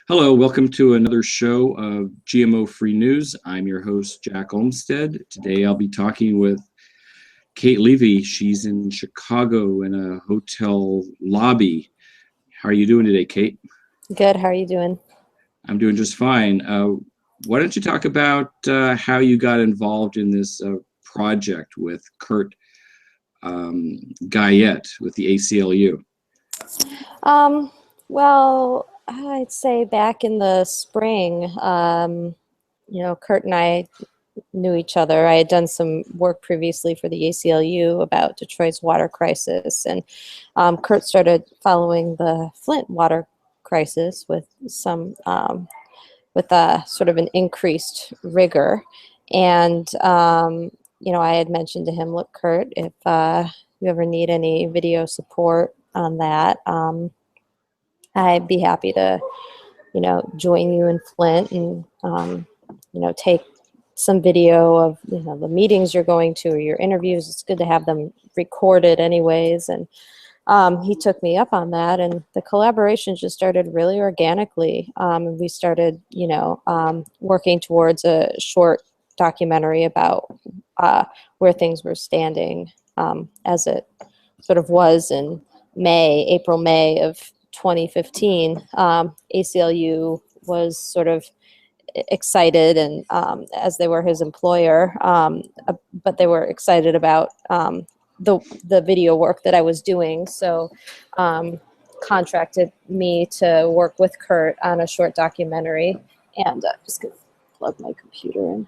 Hello, welcome to another show of GMO-free news. I'm your host, Jack Olmstead. Today I'll be talking with Kate Levy. She's in Chicago in a hotel lobby. How are you doing today, Kate? Good. How are you doing? I'm doing just fine. Why don't you talk about how you got involved in this project with Kurt Guyette with the ACLU? Well, I'd say back in the spring, Kurt and I knew each other. I had done some work previously for the ACLU about Detroit's water crisis, and Kurt started following the Flint water crisis with sort of an increased rigor. And I had mentioned to him, look, Kurt, if you ever need any video support on that, I'd be happy to, join you in Flint and, take some video of, the meetings you're going to or your interviews. It's good to have them recorded anyways. And he took me up on that, and the collaboration just started really organically. And we started, working towards a short documentary about where things were standing as it sort of was in April, May of 2015. ACLU was sort of excited, and as they were his employer, but they were excited about the video work that I was doing. So contracted me to work with Kurt on a short documentary, and just gonna plug my computer in.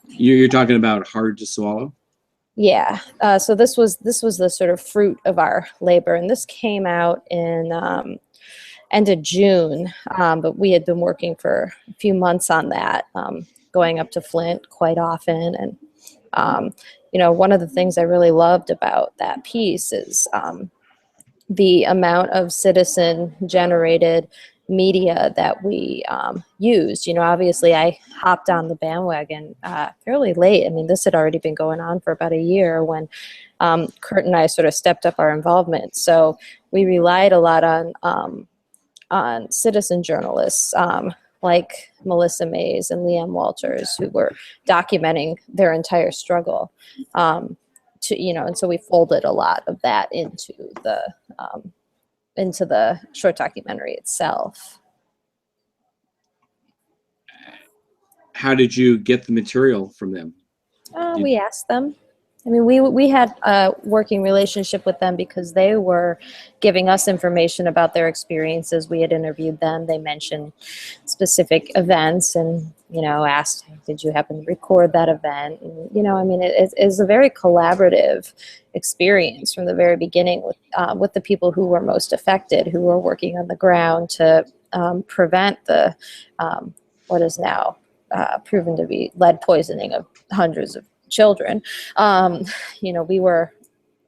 You're talking about Hard to Swallow? Yeah. So this was the sort of fruit of our labor, and this came out in end of June, but we had been working for a few months on that, going up to Flint quite often. And one of the things I really loved about that piece is the amount of citizen-generated media that we used. Obviously I hopped on the bandwagon fairly late. I mean, this had already been going on for about a year when Kurt and I sort of stepped up our involvement. So we relied a lot on citizen journalists like Melissa Mays and Leanne Walters, who were documenting their entire struggle. And so we folded a lot of that into the short documentary itself. How did you get the material from them? We asked them. I mean, we had a working relationship with them because they were giving us information about their experiences. We had interviewed them. They mentioned specific events and, asked, did you happen to record that event? And, I mean, it is a very collaborative experience from the very beginning with the people who were most affected, who were working on the ground to prevent the what is now proven to be lead poisoning of hundreds of children.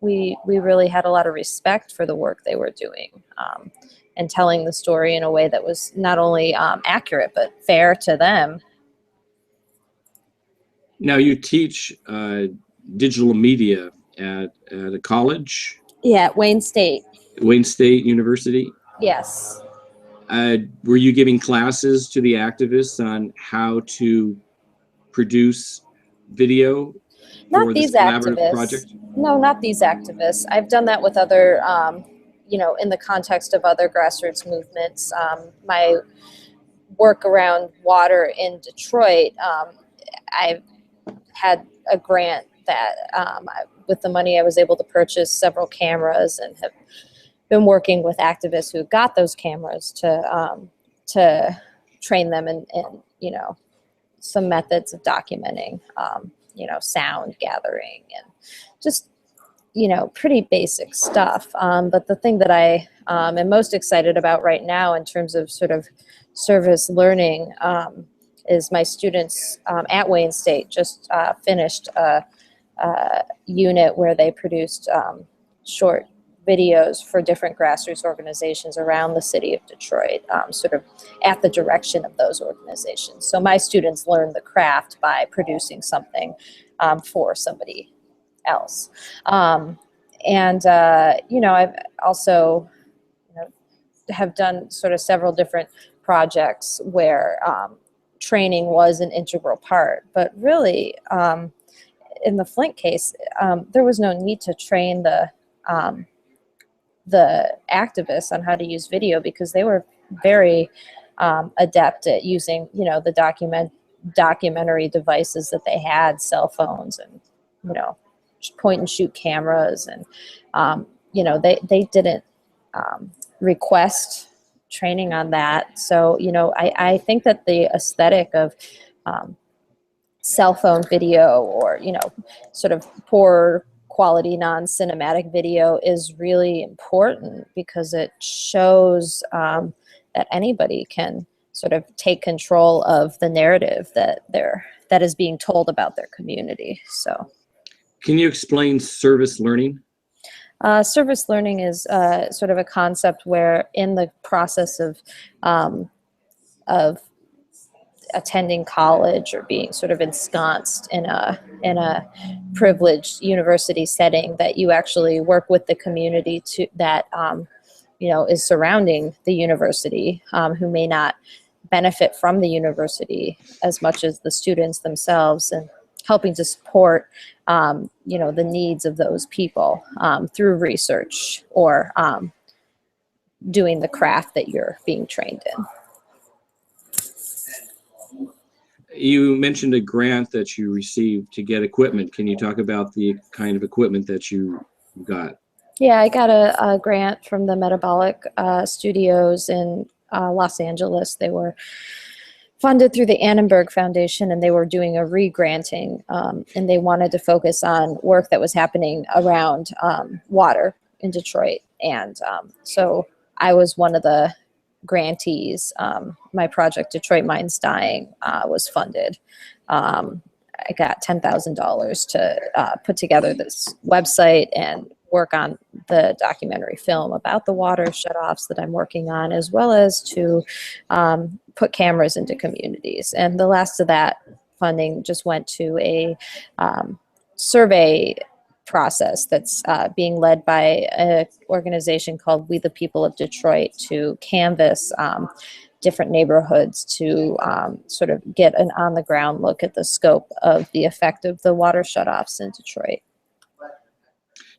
We really had a lot of respect for the work they were doing, and telling the story in a way that was not only accurate but fair to them. Now you teach digital media at a college? Yeah, at Wayne State. Wayne State University? Yes. Were you giving classes to the activists on how to produce video for this collaborative project? No, not these activists. I've done that with other, in the context of other grassroots movements. My work around water in Detroit, I've had a grant that with the money I was able to purchase several cameras, and have been working with activists who got those cameras to train them in some methods of documenting, sound gathering and just, pretty basic stuff. But the thing that I am most excited about right now in terms of sort of service learning is my students at Wayne State just finished a unit where they produced short videos for different grassroots organizations around the city of Detroit, sort of at the direction of those organizations. So my students learn the craft by producing something for somebody else. I've also have done sort of several different projects where training was an integral part. But really, in the Flint case, there was no need to train the activists on how to use video, because they were very adept at using, you know, the documentary devices that they had, cell phones and, you know, point and shoot cameras. And, you know, they didn't request training on that. So, you know, I think that the aesthetic of cell phone video, or, you know, sort of poor quality non-cinematic video is really important, because it shows that anybody can sort of take control of the narrative that is being told about their community. So, can you explain service learning? Service learning is sort of a concept where, in the process of attending college or being sort of ensconced in a privileged university setting, that you actually work with the community that you know, is surrounding the university, who may not benefit from the university as much as the students themselves, and helping to support you know, the needs of those people through research, or doing the craft that you're being trained in. You mentioned a grant that you received to get equipment. Can you talk about the kind of equipment that you got? Yeah, I got a grant from the Metabolic Studios in Los Angeles. They were funded through the Annenberg Foundation, and they were doing a re-granting, and they wanted to focus on work that was happening around water in Detroit. And so I was one of the grantees. My project, Detroit Mines Dying, was funded. I got $10,000 to put together this website and work on the documentary film about the water shutoffs that I'm working on, as well as to put cameras into communities. And the last of that funding just went to a survey process that's being led by an organization called We the People of Detroit, to canvass different neighborhoods to sort of get an on-the-ground look at the scope of the effect of the water shutoffs in Detroit.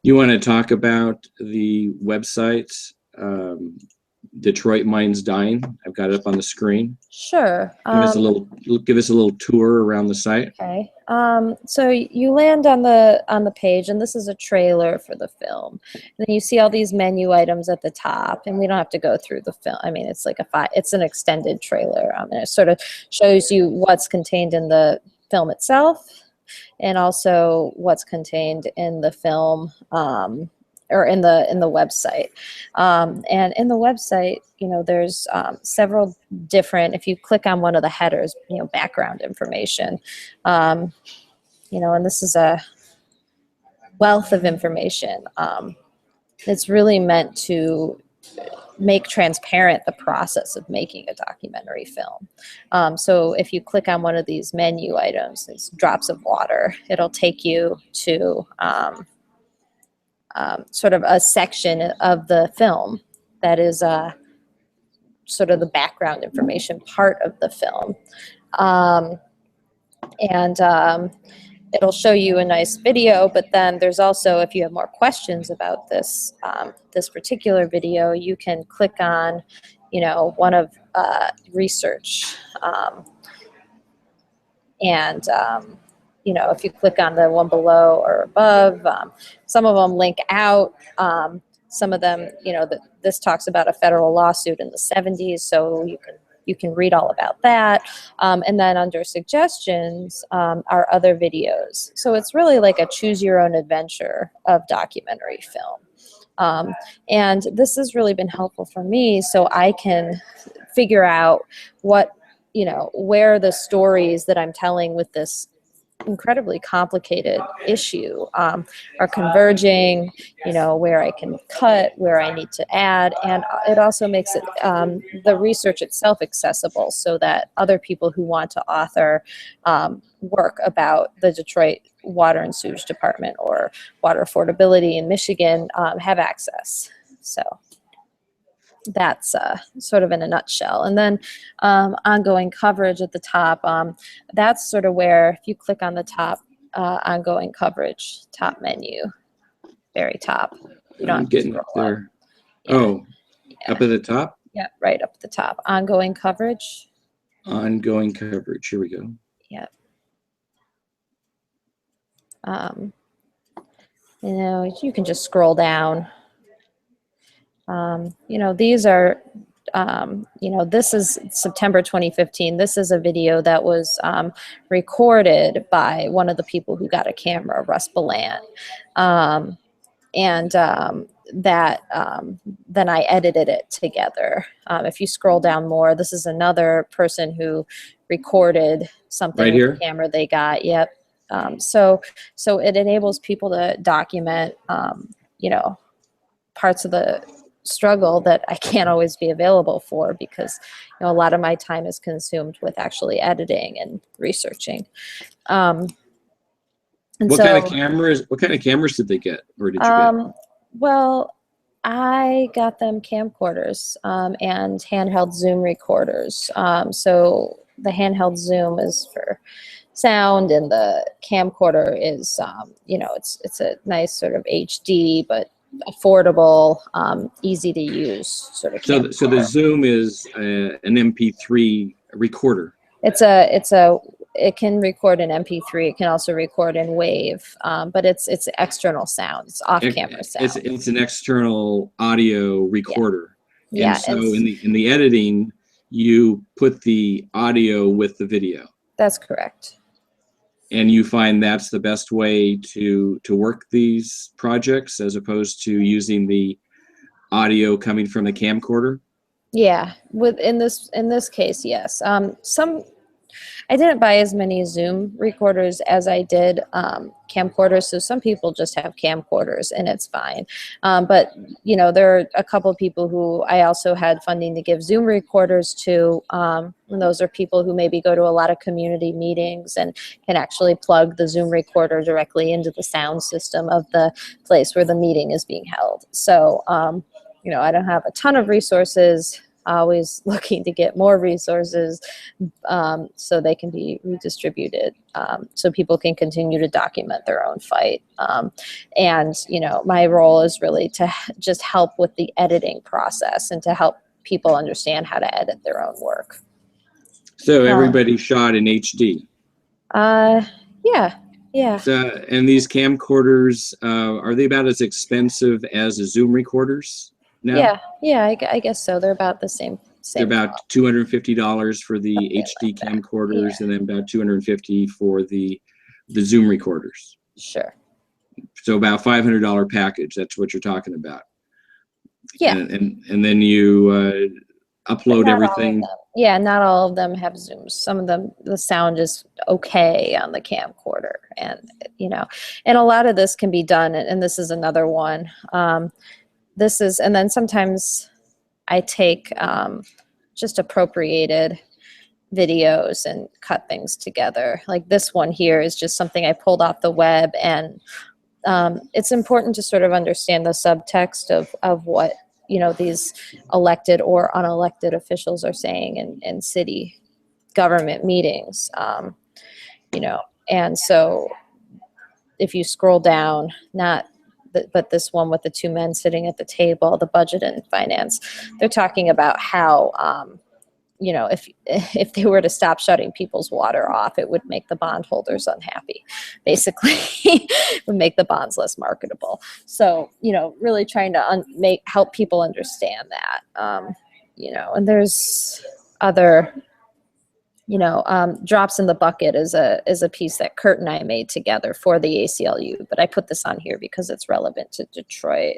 You want to talk about the website, Detroit Mines Dying? I've got it up on the screen. Sure. Give us a little tour around the site. Okay. So you land on the page, and this is a trailer for the film. And then you see all these menu items at the top, and we don't have to go through the film. I mean, it's like it's an extended trailer, and it sort of shows you what's contained in the film itself, and also what's contained in the film, or in the website. And in the website, you know, there's several different, if you click on one of the headers, you know, background information, you know, and this is a wealth of information. It's really meant to make transparent the process of making a documentary film. So if you click on one of these menu items, these drops of water, it'll take you to sort of a section of the film that is sort of the background information part of the film. It'll show you a nice video, but then there's also, if you have more questions about this this particular video, you can click on, you know, one of research, you know, if you click on the one below or above, some of them link out. Some of them, you know, this talks about a federal lawsuit in the 70s, so you can read all about that. And then under suggestions are other videos. So it's really like a choose your own adventure of documentary film. And this has really been helpful for me, so I can figure out what, you know, where the stories that I'm telling with this incredibly complicated issue are converging, you know, where I can cut, where I need to add. And it also makes it the research itself accessible, so that other people who want to author work about the Detroit Water and Sewage Department or water affordability in Michigan have access. So that's sort of in a nutshell. And then ongoing coverage at the top, that's sort of where, if you click on the top, ongoing coverage, top menu, very top. You don't I'm have to getting up scroll up. there. Yeah. Oh, Yeah. up at the top? Yeah, right up at the top. Ongoing coverage. Ongoing coverage. Here we go. Yeah. You know, you can just scroll down. You know, these are, you know, this is September 2015. This is a video that was recorded by one of the people who got a camera, Russ Ballant. Then I edited it together. If you scroll down more, this is another person who recorded something Right with here? the camera they got. Yep. So it enables people to document, you know, parts of the struggle that I can't always be available for, because, you know, a lot of my time is consumed with actually editing and researching. And What so, kind of cameras? What kind of cameras did they get, or did you get? well, I got them camcorders and handheld Zoom recorders. So the handheld Zoom is for sound, and the camcorder is, you know, it's a nice sort of HD but affordable, easy to use sort of camcorder. So the Zoom is an MP3 recorder. It can record in MP3. It can also record in WAV, but it's external sound. It's off-camera sound. It's an external audio recorder. Yeah. And so in the editing, you put the audio with the video. That's correct. And you find that's the best way to work these projects, as opposed to using the audio coming from the camcorder? Yeah, in this case, yes. I didn't buy as many Zoom recorders as I did camcorders, so some people just have camcorders and it's fine. But you know, there are a couple of people who I also had funding to give Zoom recorders to, and those are people who maybe go to a lot of community meetings and can actually plug the Zoom recorder directly into the sound system of the place where the meeting is being held. So you know, I don't have a ton of resources. Always looking to get more resources so they can be redistributed, so people can continue to document their own fight. And, you know, my role is really to just help with the editing process and to help people understand how to edit their own work. So everybody shot in HD? Yeah. Yeah. So, and these camcorders, are they about as expensive as the Zoom recorders now? Yeah, I guess so. They're about the same. They're about $250 for the HD camcorders, and then about $250 for the Zoom recorders. Sure. So about $500 package. That's what you're talking about. Yeah. And then you upload everything. Yeah, not all of them have Zooms. Some of them, the sound is okay on the camcorder, and you know, and a lot of this can be done. And this is another one. And then sometimes I take just appropriated videos and cut things together. Like this one here is just something I pulled off the web, and it's important to sort of understand the subtext of what, you know, these elected or unelected officials are saying in city government meetings, you know. And so if you scroll down, but this one with the two men sitting at the table, the budget and finance, they're talking about how, you know, if they were to stop shutting people's water off, it would make the bondholders unhappy. Basically, it would make the bonds less marketable. So, you know, really trying to help people understand that, you know. And there's other, you know, Drops in the Bucket is a piece that Kurt and I made together for the ACLU, but I put this on here because it's relevant to Detroit.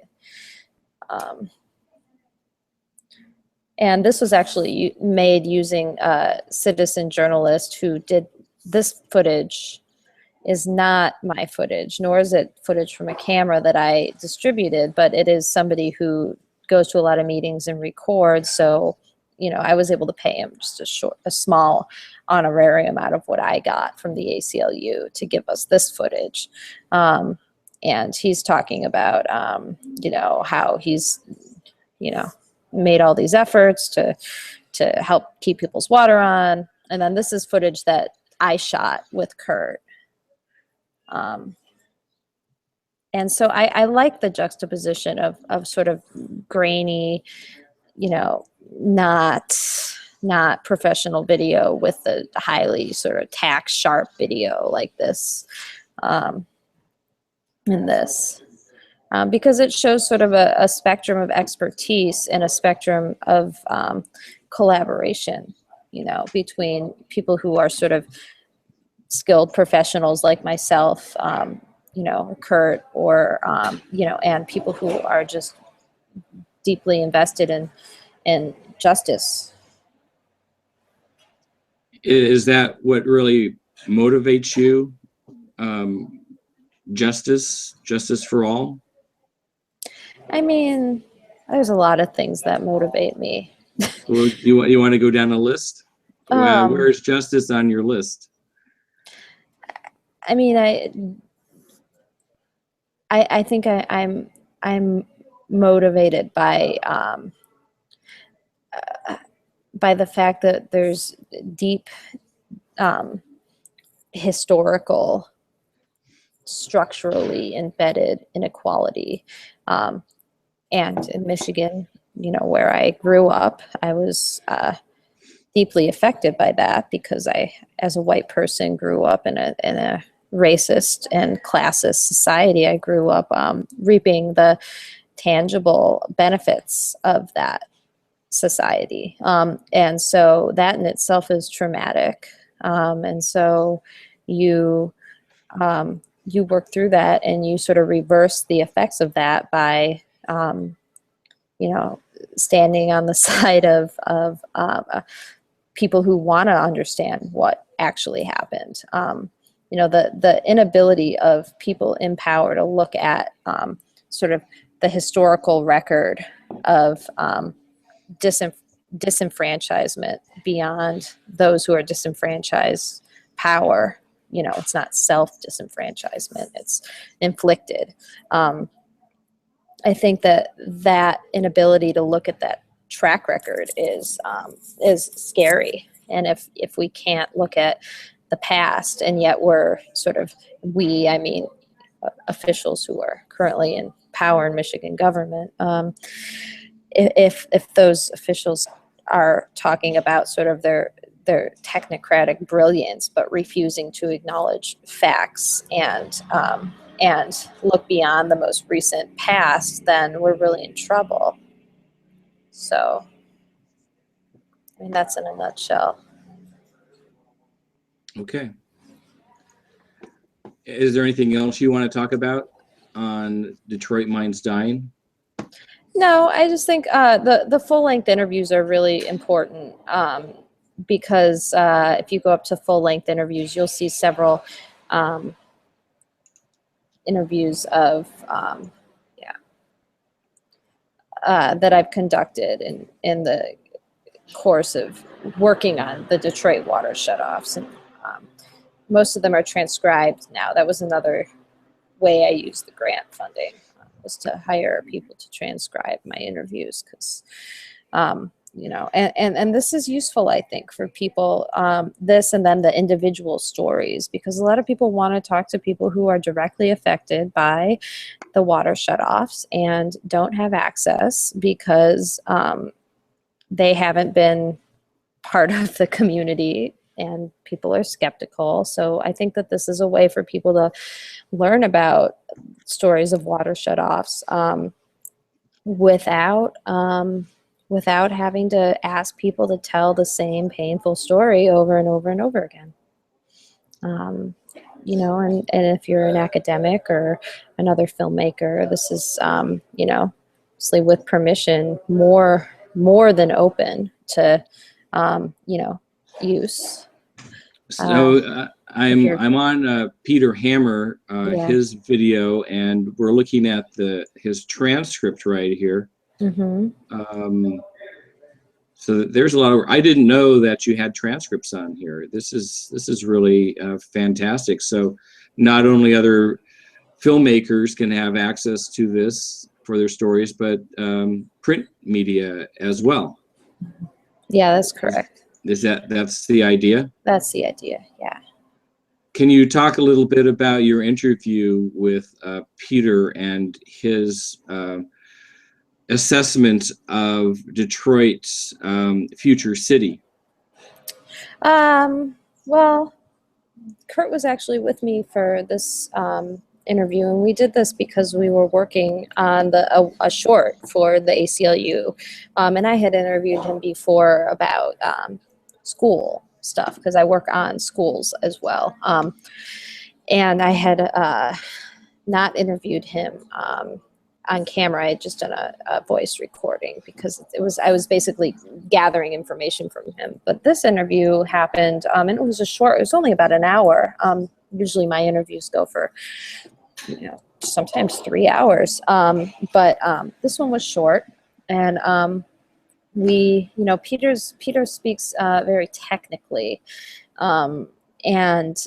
And this was actually made using a citizen journalist who did this footage. Is not my footage, nor is it footage from a camera that I distributed, but it is somebody who goes to a lot of meetings and records. So, you know, I was able to pay him just a small honorarium out of what I got from the ACLU to give us this footage. And he's talking about, you know, how he's, you know, made all these efforts to help keep people's water on. And then this is footage that I shot with Kurt. And so I like the juxtaposition of sort of grainy, you know, not professional video with the highly sort of tack sharp video like this, in this. Because it shows sort of a spectrum of expertise and a spectrum of collaboration, you know, between people who are sort of skilled professionals like myself, you know, Kurt, or, you know, and people who are just deeply invested in justice. Is that what really motivates you? Justice for all? I mean, there's a lot of things that motivate me. Well, you want to go down a list? Where's justice on your list? I mean, I think I'm motivated by the fact that there's deep historical, structurally embedded inequality. And in Michigan, you know, where I grew up, I was deeply affected by that because I, as a white person, grew up in a racist and classist society. I grew up reaping the tangible benefits of that society. And so that in itself is traumatic. And so you work through that and you sort of reverse the effects of that by, you know, standing on the side of people who want to understand what actually happened. You know, the inability of people in power to look at sort of the historical record of disenfranchisement beyond those who are disenfranchised power. You know, it's not self-disenfranchisement, it's inflicted. I think that inability to look at that track record is scary. And if we can't look at the past, and yet we're sort of, I mean officials who are currently in power in Michigan government, if those officials are talking about sort of their technocratic brilliance, but refusing to acknowledge facts and look beyond the most recent past, then we're really in trouble. So, I mean, that's in a nutshell. Okay. Is there anything else you want to talk about on Detroit Mines Dying? No, I just think the full-length interviews are really important, because if you go up to full-length interviews, you'll see several interviews of that I've conducted in the course of working on the Detroit water shutoffs, and most of them are transcribed now. That was another way I used the grant funding, was to hire people to transcribe my interviews, because you know, and this is useful, I think, for people, this and then the individual stories, because a lot of people want to talk to people who are directly affected by the water shutoffs and don't have access because they haven't been part of the community and people are skeptical. So I think that this is a way for people to learn about stories of water shutoffs without having to ask people to tell the same painful story over and over and over again. You know, and if you're an academic or another filmmaker, this is, you know, obviously with permission, more than open to, you know, use. So I'm on Peter Hammer, his video, and we're looking at his transcript right here. Mm-hmm. So there's a lot of. I didn't know that you had transcripts on here. This is really fantastic. So not only other filmmakers can have access to this, for their stories, but print media as well. Yeah, that's correct. That's the idea? That's the idea, yeah. Can you talk a little bit about your interview with Peter and his assessment of Detroit's future city? Well, Kurt was actually with me for this interview, and we did this because we were working on a short for the ACLU, and I had interviewed him before about school stuff because I work on schools as well, and I had not interviewed him on camera. I had just done a voice recording because I was basically gathering information from him. But this interview happened, and it was it was only about an hour. Usually my interviews go for, sometimes 3 hours. But this one was short, and Peter speaks very technically. And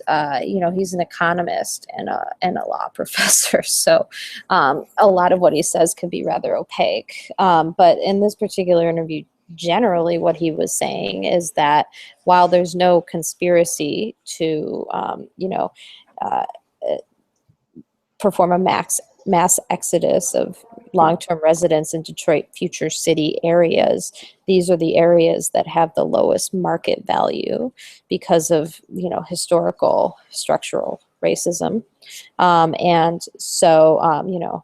he's an economist and a law professor, so a lot of what he says can be rather opaque. But in this particular interview, generally what he was saying is that while there's no conspiracy to perform a mass exodus of long-term residents in Detroit future city areas, these are the areas that have the lowest market value because of historical structural racism, and so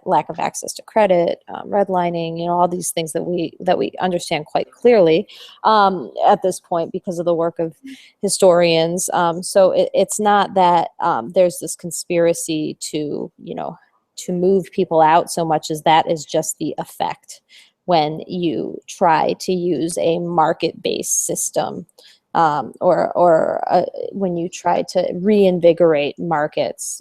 lack of access to credit, redlining, all these things that we understand quite clearly at this point because of the work of historians. So it's not that there's this conspiracy to move people out so much as that is just the effect when you try to use a market-based system, or when you try to reinvigorate markets,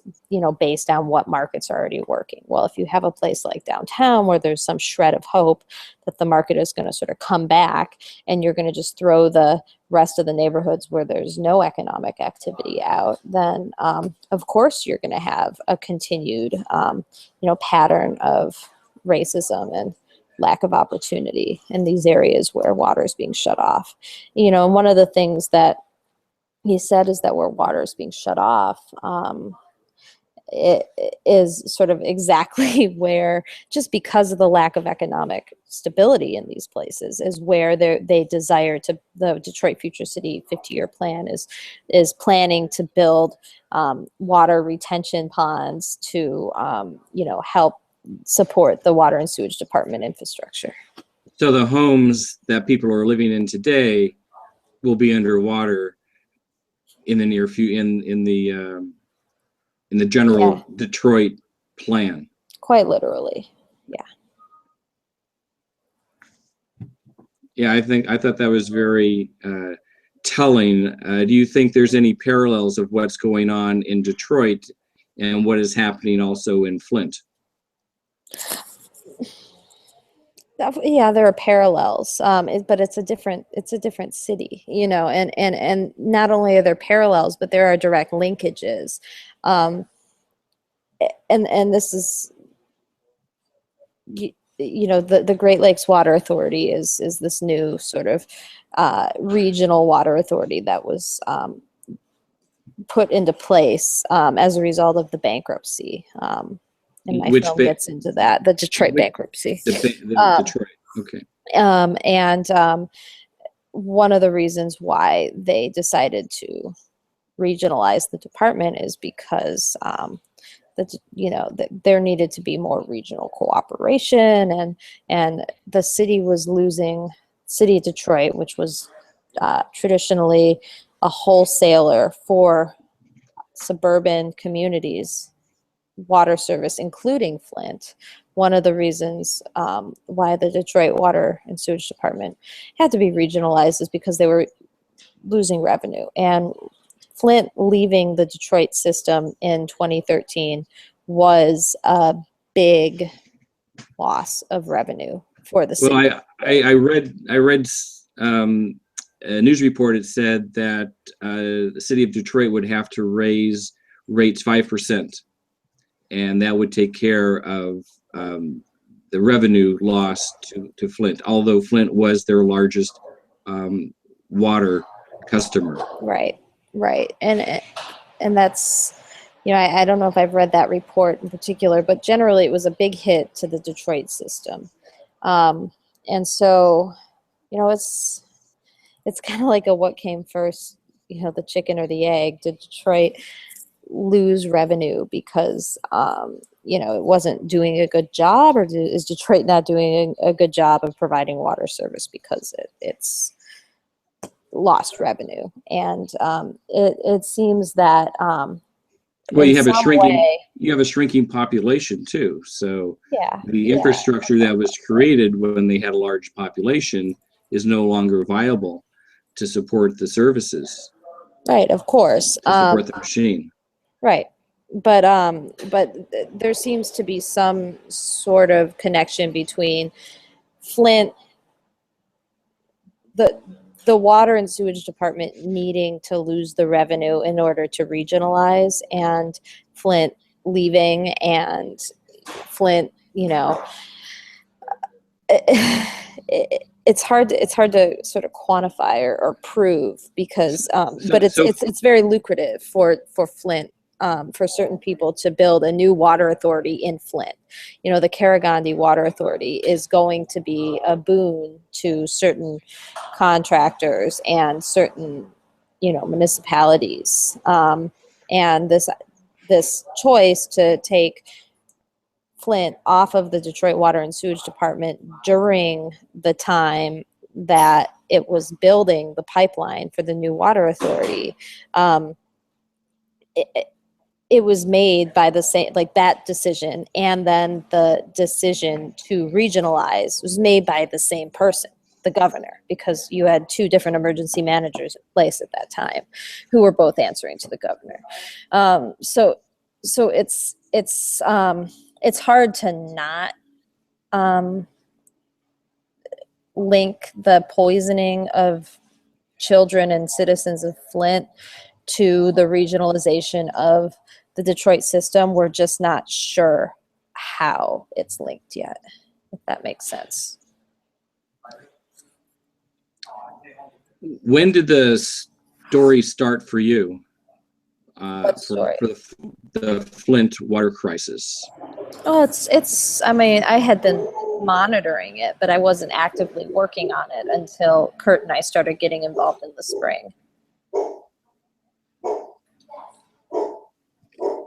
based on what markets are already working. Well, if you have a place like downtown where there's some shred of hope that the market is going to sort of come back, and you're going to just throw the rest of the neighborhoods where there's no economic activity out, then of course you're going to have a continued pattern of racism and lack of opportunity in these areas where water is being shut off. And one of the things that he said is that where water is being shut off, it is sort of exactly where, just because of the lack of economic stability in these places, is where they desire to, the Detroit Future City 50-year plan is planning to build water retention ponds to help support the water and sewage department infrastructure. So the homes that people are living in today will be underwater in the near future, in the general Detroit plan. Quite literally, yeah. Yeah, I thought that was very telling. Do you think there's any parallels of what's going on in Detroit and what is happening also in Flint? Yeah, there are parallels, but it's a different city, and not only are there parallels, but there are direct linkages, and this is, the Great Lakes Water Authority is this new sort of regional water authority that was put into place as a result of the bankruptcy. And my film gets into that, the Detroit bankruptcy. Detroit, okay. And one of the reasons why they decided to regionalize the department is because there needed to be more regional cooperation, and the city was losing. City of Detroit, which was traditionally a wholesaler for suburban communities, water service, including Flint. One of the reasons why the Detroit Water and Sewage Department had to be regionalized is because they were losing revenue. And Flint leaving the Detroit system in 2013 was a big loss of revenue for the city. Well, I read a news report. It said that the city of Detroit would have to raise rates 5%. And that would take care of the revenue lost to Flint, although Flint was their largest water customer. Right, right, and that's, you know, I don't know if I've read that report in particular, but generally it was a big hit to the Detroit system, and so, you know, it's kind of like a what came first, you know, the chicken or the egg. Did Detroit lose revenue because you know, it wasn't doing a good job, or is Detroit not doing a good job of providing water service because it's lost revenue? And it seems that Well, in you have a some shrinking way, you have a shrinking population too. So yeah, the yeah, infrastructure that was created when they had a large population is no longer viable to support the services, right, of course, to support the machine. right. But there seems to be some sort of connection between Flint, the water and sewage department needing to lose the revenue in order to regionalize, and Flint leaving, and Flint, you know, it's hard to sort of quantify or prove, because but it's very lucrative for Flint, for certain people to build a new water authority in Flint. You know, the Karagandhi Water Authority is going to be a boon to certain contractors and certain, you know, municipalities, and this choice to take Flint off of the Detroit Water and Sewage Department during the time that it was building the pipeline for the new water authority, it was made by the same, like, that decision, and then the decision to regionalize was made by the same person, the governor, because you had two different emergency managers in place at that time who were both answering to the governor. So it's hard to not link the poisoning of children and citizens of Flint to the regionalization of the Detroit system. We're just not sure how it's linked yet, if that makes sense. When did the story start for you? What story? For the Flint water crisis? Oh, it's. I mean, I had been monitoring it, but I wasn't actively working on it until Kurt and I started getting involved in the spring.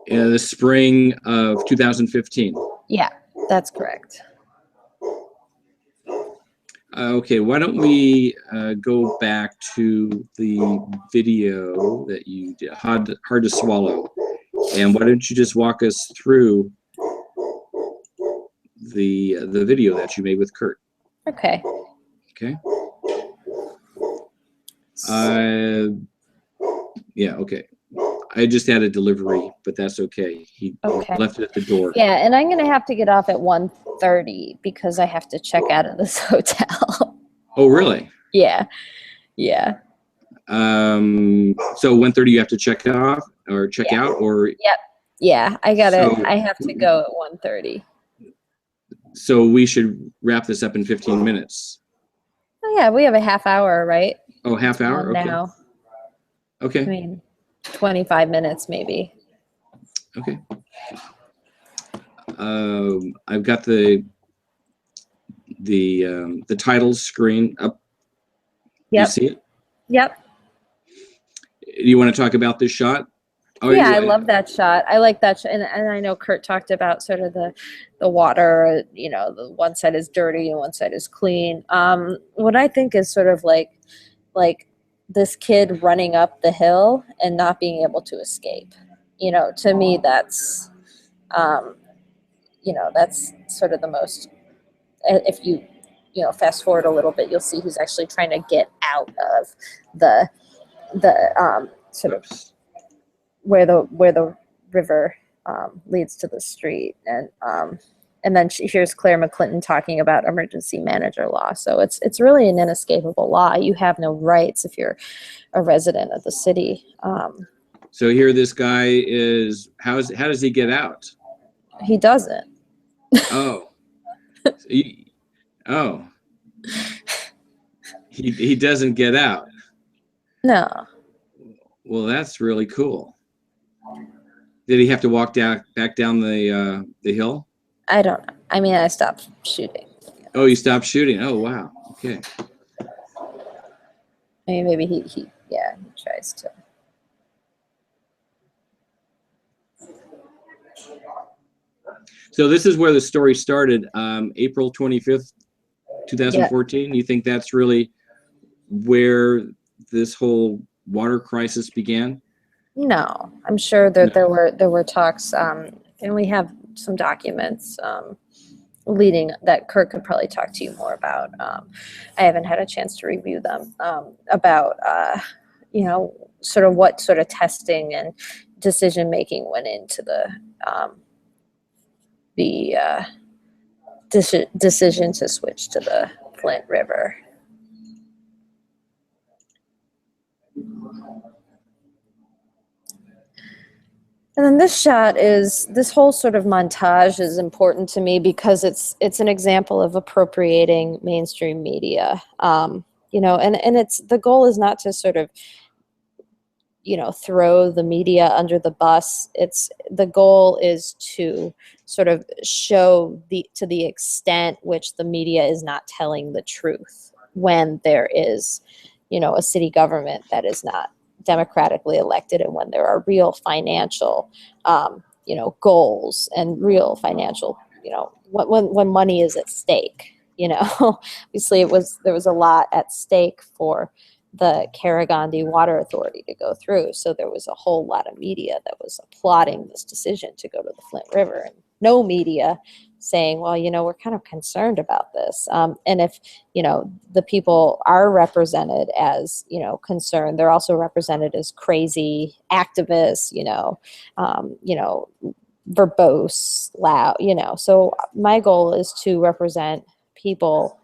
The spring of 2015. Yeah, that's correct. Okay, why don't we go back to the video that you did, Hard to Swallow, and why don't you just walk us through the video that you made with Kurt? Okay. Okay. Yeah. Okay. I just had a delivery, but that's okay. He left it at the door. Yeah, and I'm gonna have to get off at 1:30 because I have to check out of this hotel. Oh, really? Yeah. Yeah. So 1:30 you have to check out, or? Yep. Yeah, I have to go at 1:30. So we should wrap this up in 15 minutes. Oh yeah, we have a half hour, right? Oh, half hour? Okay. Now. Okay. I mean, 25 minutes maybe. Okay. I've got the title screen up. Yep. You see it? Yep. You want to talk about this shot? Oh, yeah, I love that shot. I like that shot. And I know Kurt talked about sort of the water, you know, the one side is dirty and one side is clean. What I think is sort of like this kid running up the hill and not being able to escape. You know, to me, that's, you know, that's sort of the most, if you fast forward a little bit, you'll see he's actually trying to get out of the sort of where the river leads to the street, and then here's Claire McClinton talking about emergency manager law. So it's really an inescapable law. You have no rights if you're a resident of the city. So here this guy is. How does he get out? He doesn't. Oh, oh, he doesn't get out. No, Well, that's really cool. Did he have to walk back down the hill? I don't know. I mean, I stopped shooting. Oh, you stopped shooting. Oh, wow. Okay. I mean, maybe he tries to. So this is where the story started, April 25th, 2014. You think that's really where this whole water crisis began? No, I'm sure that there were talks, and we have some documents leading that Kurt could probably talk to you more about. I haven't had a chance to review them, about sort of what sort of testing and decision making went into the decision to switch to the Flint River. And then this whole sort of montage is important to me because it's an example of appropriating mainstream media. And the goal is not to sort of, throw the media under the bus. The goal is to sort of show to the extent which the media is not telling the truth when there is, a city government that is not democratically elected, and when there are real financial, goals and real financial, when money is at stake. Obviously there was a lot at stake for the Karagandhi Water Authority to go through. So there was a whole lot of media that was applauding this decision to go to the Flint River, and no media saying, well, we're kind of concerned about this. And if, the people are represented as, concerned, they're also represented as crazy activists, verbose, loud, So my goal is to represent people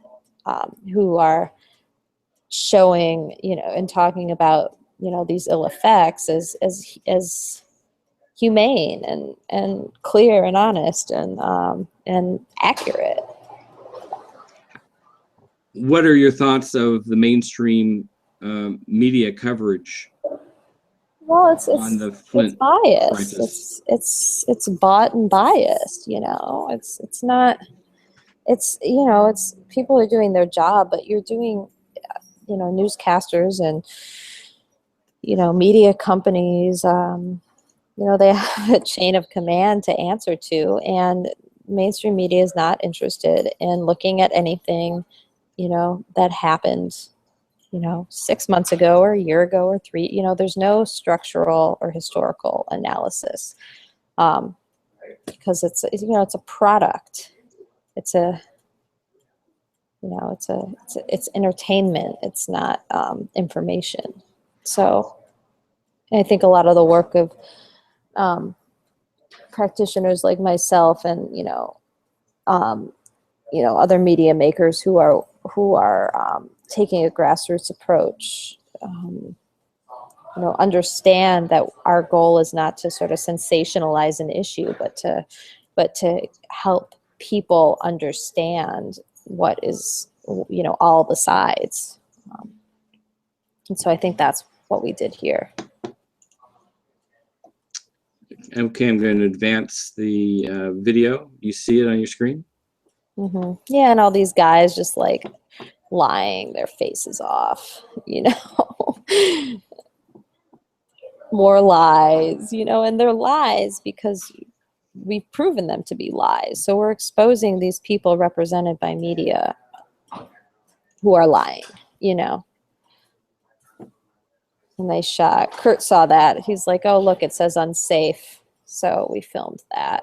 who are showing, and talking about, these ill effects as humane and clear and honest and accurate. What are your thoughts of the mainstream media coverage? Well, it's Flint biased. crisis? It's bought and biased. It's not. It's people are doing their job, but you're doing, newscasters and media companies. They have a chain of command to answer to, and mainstream media is not interested in looking at anything, that happened, 6 months ago or a year ago or 3. There's no structural or historical analysis, because it's a product. It's it's entertainment. It's not information. So I think a lot of the work of practitioners like myself and other media makers who are taking a grassroots approach, understand that our goal is not to sort of sensationalize an issue, but to help people understand what is, all the sides. And so I think that's what we did here. Okay, I'm going to advance the video. You see it on your screen? Mm-hmm. Yeah, and all these guys just like lying their faces off, more lies, and they're lies because we've proven them to be lies. So we're exposing these people represented by media who are lying, And Kurt saw that. He's like, oh, look, it says unsafe. So we filmed that.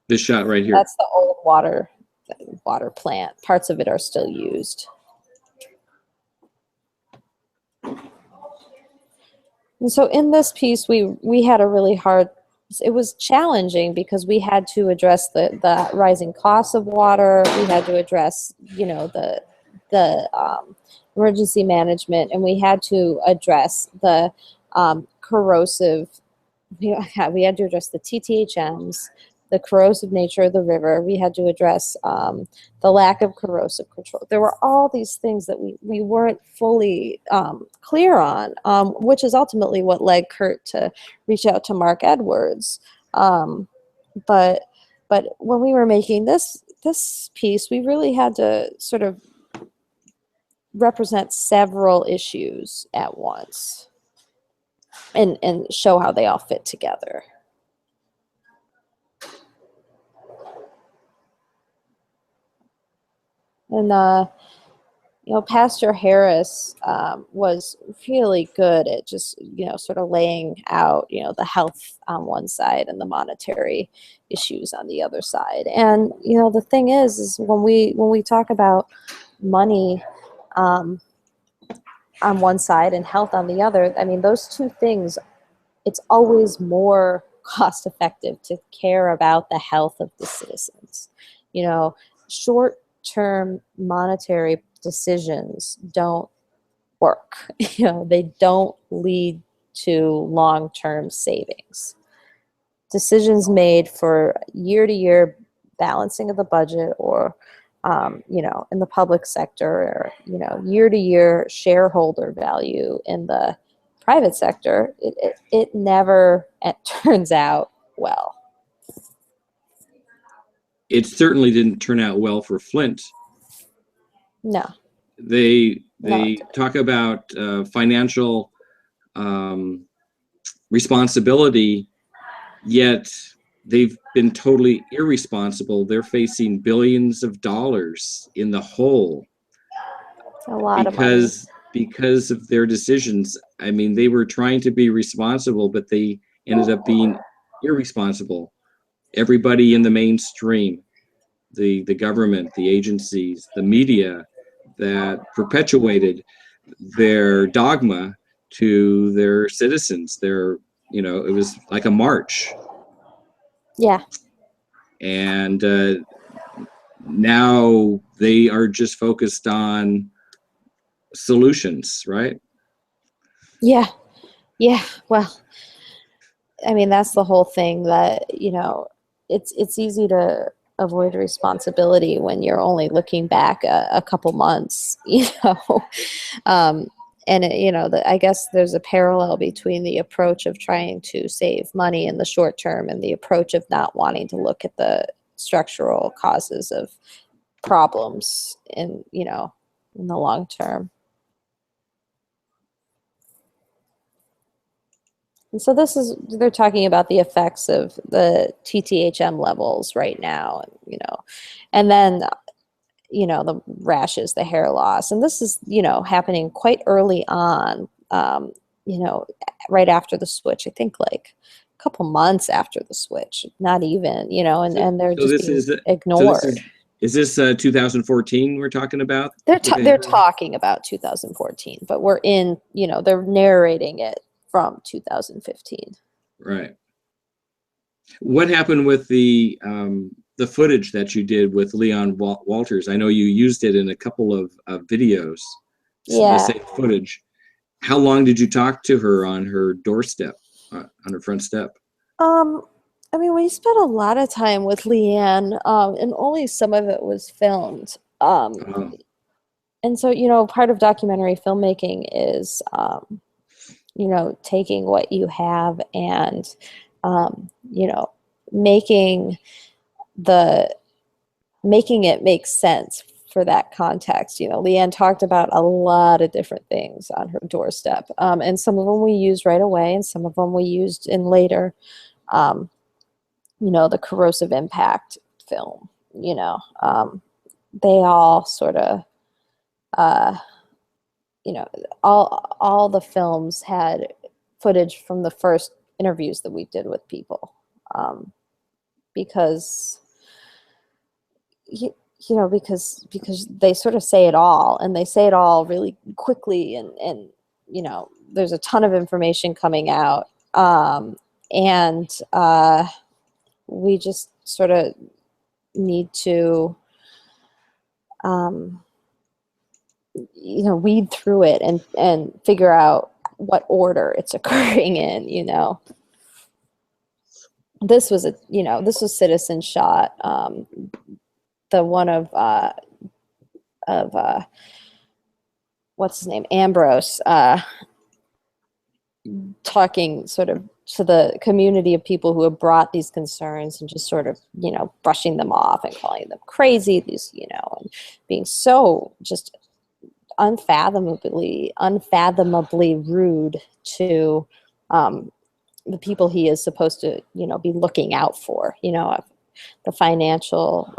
This shot right here. That's the old water plant. Parts of it are still used. And so in this piece, we had a really hard, it was challenging because we had to address the rising costs of water. We had to address, the emergency management, and we had to address the corrosive. We had to address the TTHMs, the corrosive nature of the river. We had to address the lack of corrosive control. There were all these things that we weren't fully clear on, which is ultimately what led Kurt to reach out to Mark Edwards. But when we were making this piece, we really had to sort of represent several issues at once and show how they all fit together. And you know, Pastor Harris was really good at just, you know, sort of laying out, you know, the health on one side and the monetary issues on the other side. And, you know, the thing is when we talk about money on one side and health on the other, I mean, those two things, it's always more cost effective to care about the health of the citizens. You know, short-term monetary decisions don't work. You know, they don't lead to long-term savings. Decisions made for year-to-year balancing of the budget, or you know, in the public sector, or, you know, year-to-year shareholder value in the private sector, it never turns out well. It certainly didn't turn out well for Flint. No. They talk about financial responsibility, yet they've been totally irresponsible. They're facing billions of dollars in the hole. A lot of money. Because of their decisions. I mean, they were trying to be responsible, but they ended up being irresponsible. Everybody in the mainstream, the government, the agencies, the media, that perpetuated their dogma to their citizens. Their, you know, it was like a march. Yeah. And now they are just focused on solutions, right? Yeah. Yeah. Well, I mean, that's the whole thing, that, you know, it's easy to avoid responsibility when you're only looking back a couple months, you know. And it, you know, I guess there's a parallel between the approach of trying to save money in the short term and the approach of not wanting to look at the structural causes of problems in, you know, in the long term. And so they're talking about the effects of the TTHM levels right now, you know, and then, you know, the rashes, the hair loss. And this is, you know, happening quite early on, you know, right after the switch, I think like a couple months after the switch, not even, you know, and they're just being ignored. So is this 2014 we're talking about? They're talking about 2014, but we're in, you know, they're narrating it from 2015. Right. What happened with the footage that you did with Leon Walters? I know you used it in a couple of videos. Yeah. The same footage. How long did you talk to her on her doorstep, on her front step? I mean, we spent a lot of time with Leanne, and only some of it was filmed. And so, you know, part of documentary filmmaking is, you know, taking what you have and, you know, making it make sense for that context. You know, Leanne talked about a lot of different things on her doorstep, and some of them we used right away, and some of them we used in later, you know, the corrosive impact film. You know, they all sort of, you know, all the films had footage from the first interviews that we did with people, because you know, because they sort of say it all, and they say it all really quickly, and you know, there's a ton of information coming out, and we just sort of need to, you know, weed through it and figure out what order it's occurring in, you know. this was this was citizen shot. The one of what's his name, Ambrose, talking sort of to the community of people who have brought these concerns and just sort of, brushing them off and calling them crazy, and being so just unfathomably rude to the people he is supposed to, be looking out for. The financial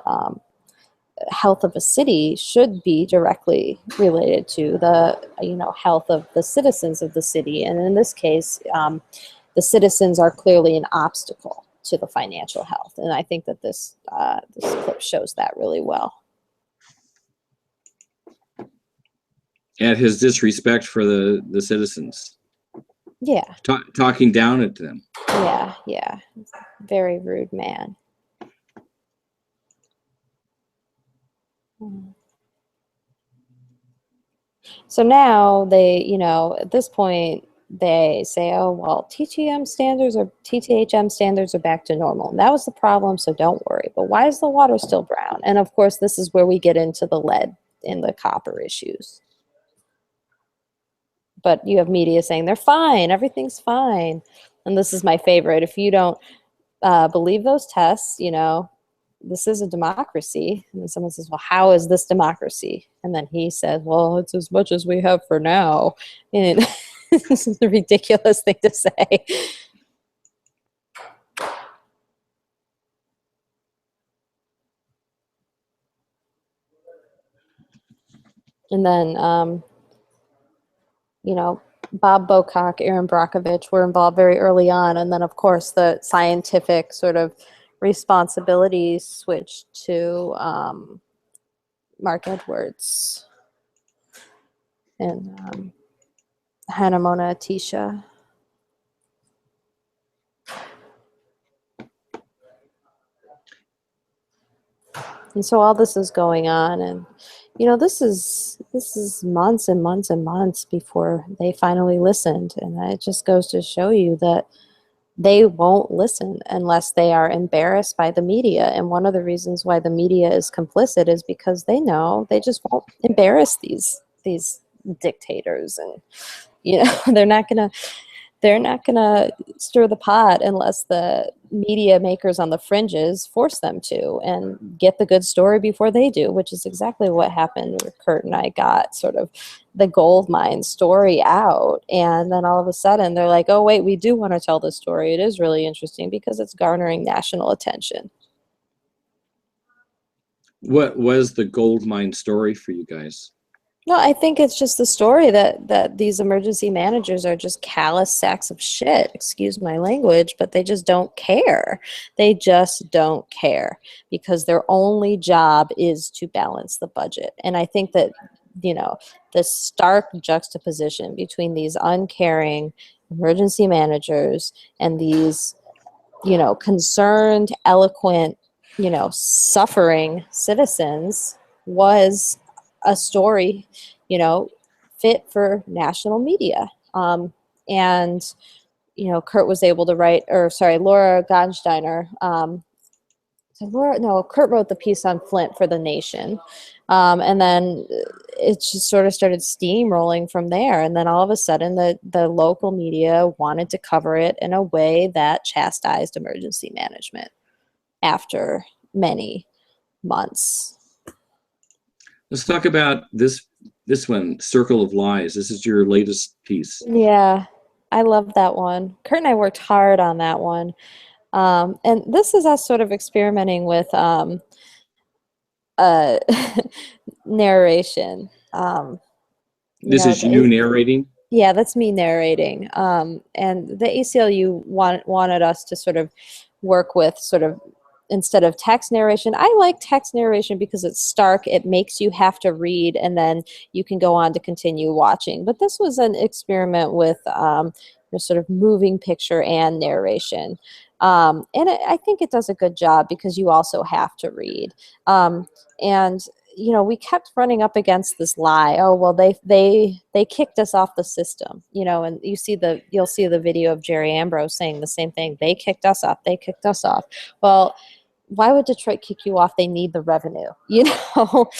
health of a city should be directly related to the, health of the citizens of the city. And in this case, the citizens are clearly an obstacle to the financial health. And I think that this clip shows that really well. And his disrespect for the citizens. Yeah. Talking down at them. Yeah. Very rude man. So now they, at this point, they say, oh, well, TTM standards or TTHM standards are back to normal. And that was the problem, so don't worry. But why is the water still brown? And of course, this is where we get into the lead and the copper issues. But you have media saying they're fine, everything's fine. And this is my favorite. If you don't believe those tests, this is a democracy. And then someone says, well, how is this democracy? And then he says, well, it's as much as we have for now. And this is a ridiculous thing to say. And then, Bob Bocock, Aaron Brockovich were involved very early on. And then, of course, the scientific sort of responsibilities switched to Mark Edwards and Hannah Mona Atisha. And so all this is going on, and this is months and months and months before they finally listened. And it just goes to show you that they won't listen unless they are embarrassed by the media. And one of the reasons why the media is complicit is because they know they just won't embarrass these dictators. And they're not gonna stir the pot unless the media makers on the fringes force them to and get the good story before they do, which is exactly what happened with Kurt and I got sort of the gold mine story out. And then all of a sudden they're like, oh, wait, we do want to tell this story. It is really interesting because it's garnering national attention. What was the gold mine story for you guys? No, I think it's just the story that these emergency managers are just callous sacks of shit, excuse my language, but they just don't care. They just don't care because their only job is to balance the budget. And I think that, the stark juxtaposition between these uncaring emergency managers and these, concerned, eloquent, suffering citizens was a story, fit for national media. And, Kurt was able to write, Laura Gonsteiner, Kurt wrote the piece on Flint for The Nation. And then it just sort of started steamrolling from there. And then all of a sudden the local media wanted to cover it in a way that chastised emergency management after many months. Let's talk about this one, Circle of Lies. This is your latest piece. Yeah, I love that one. Kurt and I worked hard on that one. And this is us sort of experimenting with narration. This is you narrating? Yeah, that's me narrating. And the ACLU wanted us to sort of work with sort of, instead of text narration. I like text narration because it's stark. It makes you have to read, and then you can go on to continue watching. But this was an experiment with sort of moving picture and narration. And I think it does a good job because you also have to read. And we kept running up against this lie. Oh, well, they kicked us off the system, and you'll see the video of Jerry Ambrose saying the same thing. They kicked us off. They kicked us off. Well, why would Detroit kick you off? They need the revenue, So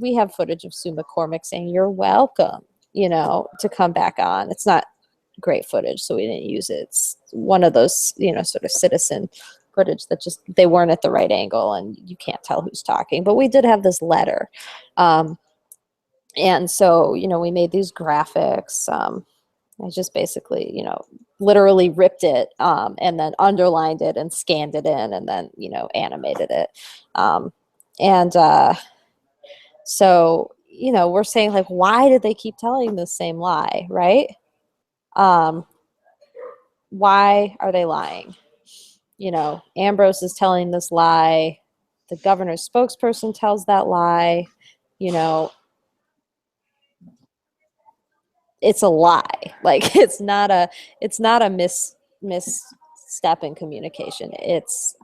we have footage of Sue McCormick saying, "You're welcome, to come back on." It's not great footage, so we didn't use it. It's one of those, sort of citizen footage that just, they weren't at the right angle and you can't tell who's talking. But we did have this letter. And so, we made these graphics. I just basically, literally ripped it and then underlined it and scanned it in and then, animated it. So, we're saying, like, why did they keep telling the same lie, right? Why are they lying? Ambrose is telling this lie. The governor's spokesperson tells that lie. It's a lie. Like, it's not a misstep in communication. It's,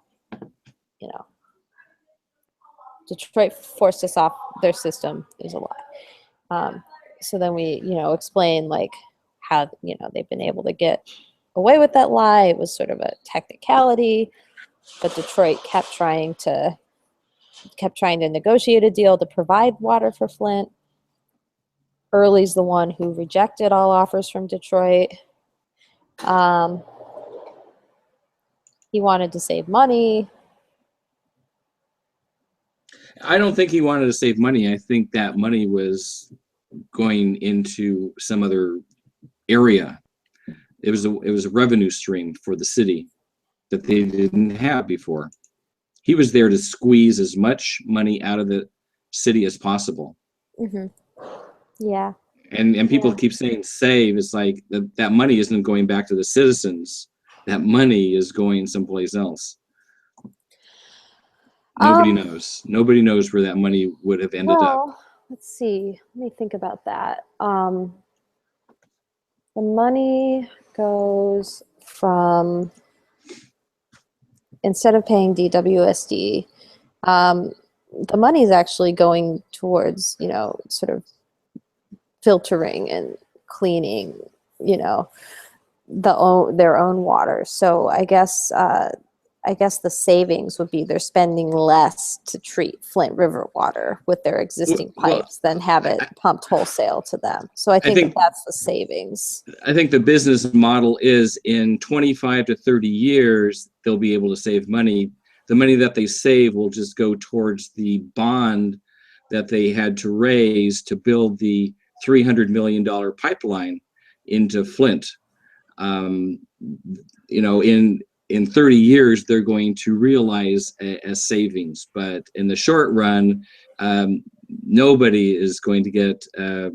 Detroit forced us off their system is a lie. So then we, explain, like, how, they've been able to get away with that lie. It was sort of a technicality, but Detroit kept trying to negotiate a deal to provide water for Flint. Early's the one who rejected all offers from Detroit. He wanted to save money. I don't think he wanted to save money. I think that money was going into some other area. It was a revenue stream for the city that they didn't have before. He was there to squeeze as much money out of the city as possible. Mm-hmm. Yeah. And people keep saying save. It's like that money isn't going back to the citizens. That money is going someplace else. Nobody knows. Nobody knows where that money would have ended up. Let's see. Let me think about that. The money goes from, instead of paying DWSD, the money is actually going towards, sort of filtering and cleaning, their own water. So I guess the savings would be they're spending less to treat Flint River water with their existing pipes than have it pumped wholesale to them. So I think that's the savings. I think the business model is in 25 to 30 years, they'll be able to save money. The money that they save will just go towards the bond that they had to raise to build the $300 million pipeline into Flint. In 30 years, they're going to realize a savings, but in the short run, nobody is going to get a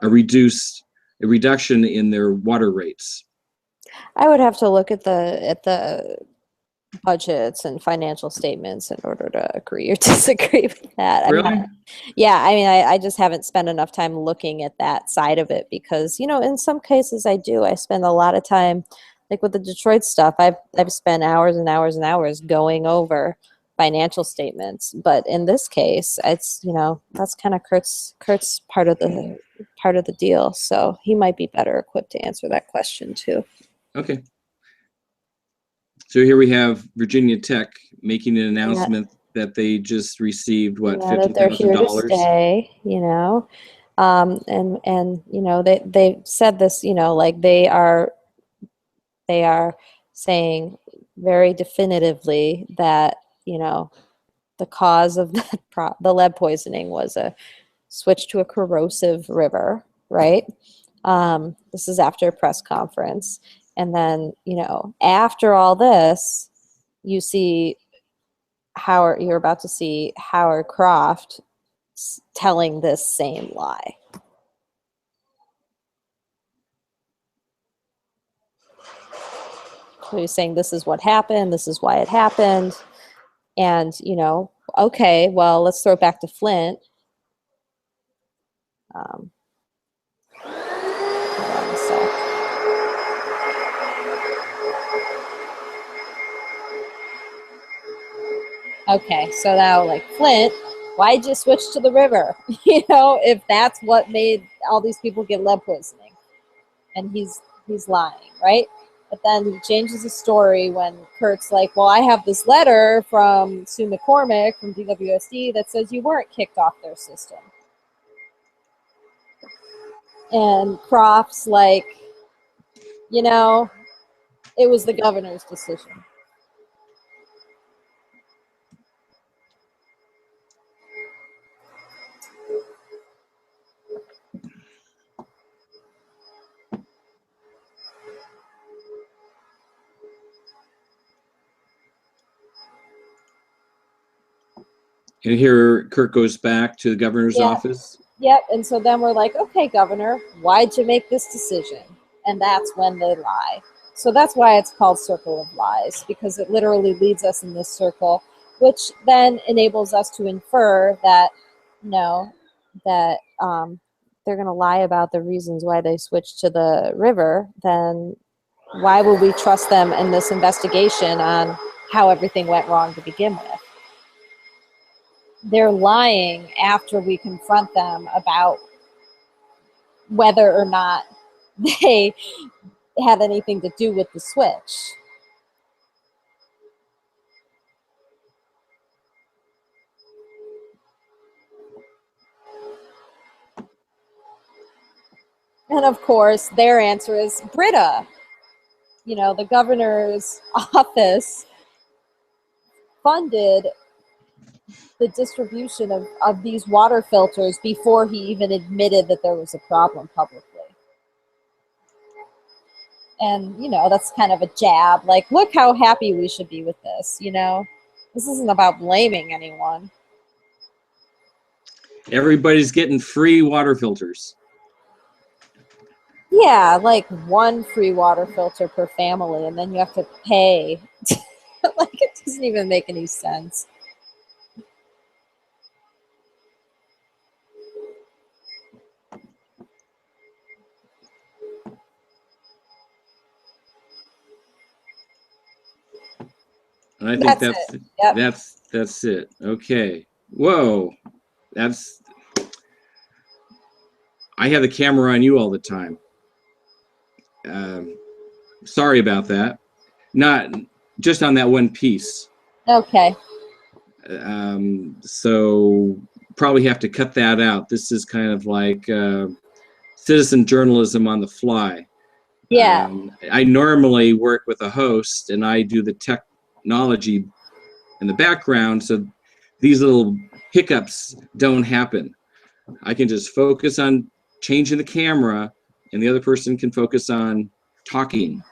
reduction in their water rates. I would have to look at the budgets and financial statements in order to agree or disagree with that. Really? I just haven't spent enough time looking at that side of it because, in some cases I do. I spend a lot of time, like with the Detroit stuff, I've spent hours and hours and hours going over financial statements. But in this case, it's, that's kind of Kurt's part of the deal. So he might be better equipped to answer that question too. Okay. So here we have Virginia Tech making an announcement that they just received $50,000. That they're here to stay, they said this, like they are saying very definitively that, the cause of the lead poisoning was a switch to a corrosive river, right? This is after a press conference. And then, after all this, you're about to see Howard Croft telling this same lie. So he's saying this is what happened, this is why it happened. And, okay, well, let's throw it back to Flint. Hold on a sec. Okay, so now like Flint, why'd you switch to the river? You know, if that's what made all these people get lead poisoning, and he's lying, right? But then he changes the story when Kurt's like, well, I have this letter from Sue McCormick from DWSD that says you weren't kicked off their system. And Croft's like, you know, it was the governor's decision. And here Kurt goes back to the governor's office. Yep. And so then we're like, okay, governor, why'd you make this decision? And that's when they lie. So that's why it's called Circle of Lies, because it literally leads us in this circle, which then enables us to infer that, no, that they're going to lie about the reasons why they switched to the river. Then why would we trust them in this investigation on how everything went wrong to begin with? They're lying after we confront them about whether or not they had anything to do with the switch. And of course, their answer is Brita. You know, the governor's office funded the distribution of these water filters before he even admitted that there was a problem publicly. And, you know, that's kind of a jab. Like, look how happy we should be with this, you know? This isn't about blaming anyone. Everybody's getting free water filters. Yeah, like one free water filter per family, and then you have to pay. Like, it doesn't even make any sense. And I think that's it. Okay. Whoa. I have the camera on you all the time. Sorry about that. Not just on that one piece. Okay. So probably have to cut that out. This is kind of like citizen journalism on the fly. Yeah. I normally work with a host and I do the technology in the background, so these little hiccups don't happen. I can just focus on changing the camera and the other person can focus on talking.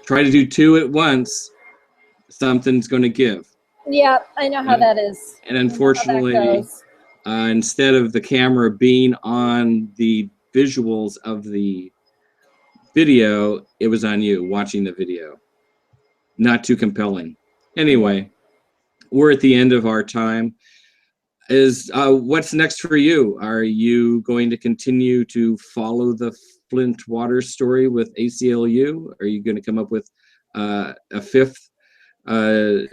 Try to do two at once, something's going to give. Yeah, I know how that is. And unfortunately, instead of the camera being on the visuals of the video, it was on you watching the video. Not too compelling. Anyway, we're at the end of our time. What's next for you? Are you going to continue to follow the Flint water story with ACLU? Are you going to come up with a fifth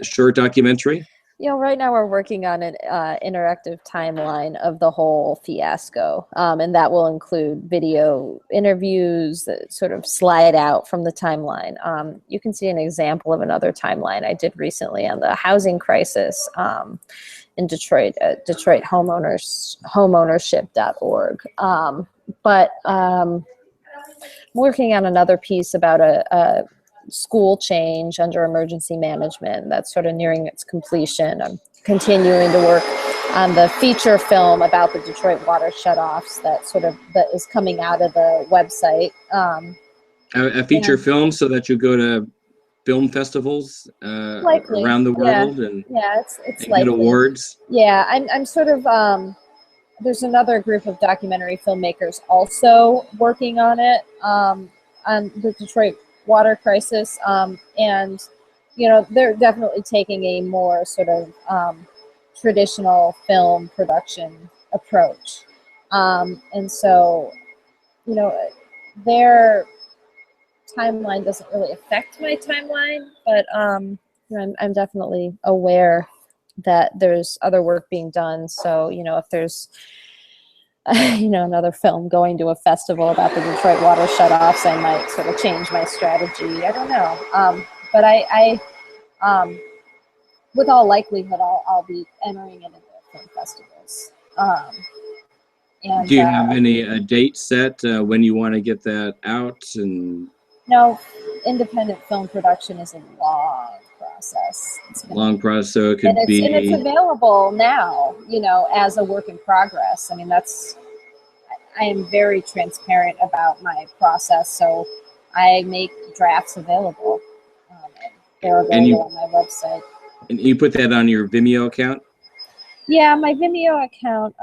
short documentary? You know, right now we're working on an interactive timeline of the whole fiasco, and that will include video interviews that sort of slide out from the timeline. You can see an example of another timeline I did recently on the housing crisis in Detroit at DetroitHomeownership.org. But I'm working on another piece about a school change under emergency management that's sort of nearing its completion. I'm continuing to work on the feature film about the Detroit water shutoffs that is coming out of the website. A feature film so that you go to film festivals around the world and get awards. Yeah, I'm sort of there's another group of documentary filmmakers also working on it, on the Detroit water crisis, and you know, they're definitely taking a more sort of traditional film production approach, and so, you know, their timeline doesn't really affect my timeline, but I'm definitely aware that there's other work being done. So, you know, if there's, you know, another film going to a festival about the Detroit water shutoffs, I might sort of change my strategy. I don't know. But with all likelihood, I'll be entering it into film festivals. And do you have any date set when you want to get that out? And no, independent film production is a long process. Long process, so it could and be. it's available now, you know, as a work in progress. I mean, I am very transparent about my process, so I make drafts available. And they're available on my website. And you put that on your Vimeo account? Yeah, my Vimeo account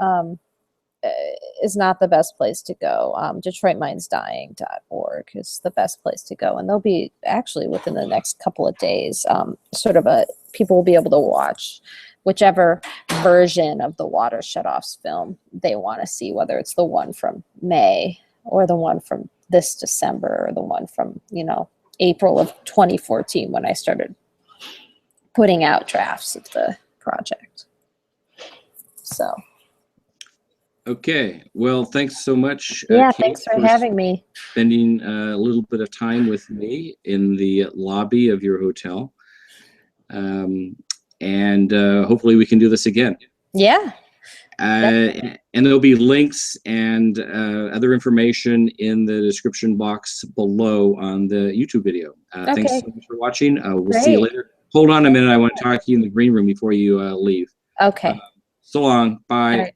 is not the best place to go. DetroitMinesDying.org is the best place to go. And they'll be actually within the next couple of days, people will be able to watch whichever version of the water shutoffs film they want to see, whether it's the one from May or the one from this December or the one from, you know, April of 2014 when I started putting out drafts of the project. So. Okay, well, thanks so much. Yeah, Kate, thanks for having me. Spending a little bit of time with me in the lobby of your hotel. And hopefully we can do this again. Yeah. And there'll be links and other information in the description box below on the YouTube video. Thanks so much for watching. We'll see you later. Hold on a minute. I want to talk to you in the green room before you leave. Okay. So long. Bye.